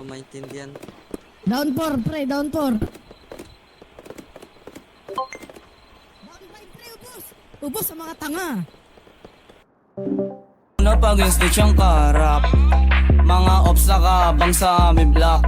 ko maintindihan. Down 4, pre, down 4. Down 5, pre, ubos. Ubos sa mga tanga. Napaging stitch ang karap, mga ops nakabang sa aming block.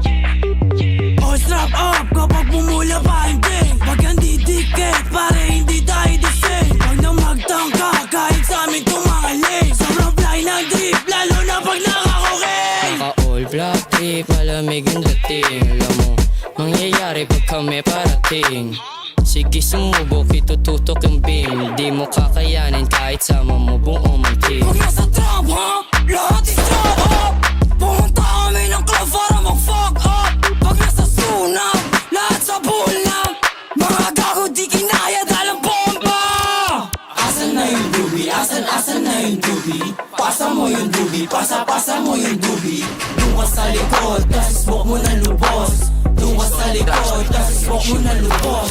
Oh, strap up kapag bumula pa hindi. Pag hindi dikit, pare hindi tayo dising. Huwag na magtangka kahit sa amin tumangaling. Sobrang fly ng drip, lalo na pag nakakuking. Naka all black trip, malamig ang dating. Alam mo, mangyayari pag kami parating. Sige sumubok, itututok yung beam. Di mo kakayanin kahit sama mo buong ang team. Pag nasa trap, ha? Lahat is trap up. Pumunta kami ng club para mag-fuck up. Pag nasa sunap, lahat sa bulam. Mga gago di kinaya dalang bomba. Asan na yung doobie? Asan na yung doobie? Pasa mo yung doobie, pasa mo yung doobie. Doon ka sa likod, tas smoke mo na lubos. Doon ka sa likod, tas smoke mo na lubos.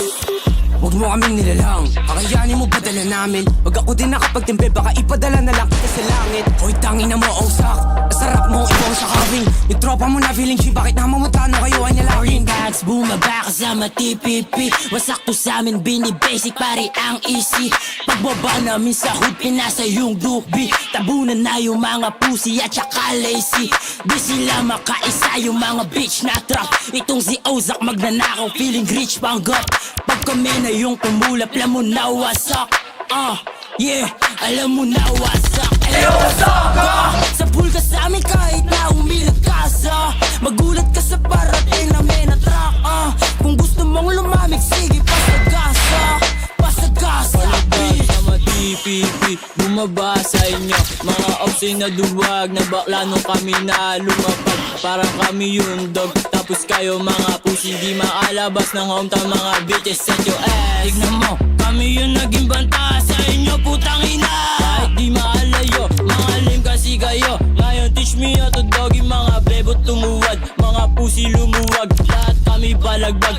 Huwag mo kaming nilalang, kakayanin mo padala namin. Pag ako din nakapagtimpe, baka ipadala na lang kita sa langit. Hoy tangina mo, ausak, sarap mo, ikaw sa kawing. Yung tropa mo na feeling cheap, bakit namamutano kayo ay nalawin? Bags, bumaba kasama TPP. Wasak to sa amin, bini-basic, pare ang easy. Pagbaba namin sa hood, pinasa yung dubi. Tabunan na yung mga pussy at saka lazy. Di sila makaisa yung mga bitch na trap. Itong si Ozak magnanakaw, feeling rich panggap. Pag kami na yung tumulap, alam mo na wasak. Yeah, alam mo na wasak. Wasak ka! Sa pool ka sa amin kahit na umilag ka sa. Magulat ka sa parating namin na track. Kung gusto mong lumamig, sige pasagasa. Pasagasa, bitch. Sama TPP, bumaba sa inyo. Mga ops ay naduwag na bakla nung kami na lumapag. Parang kami yung dog, tapos kayo mga pussy. Di makalabas ng hometown, mga bitches set your ass. Tignan mo, kami yung naging banta sa inyo, putang ina. Kahit di maalayo, mga lame kasi kayo. Ngayon teach me how to doggy, mga bebot tumuwad. Mga pussy lumuwag, lahat kami balagbag.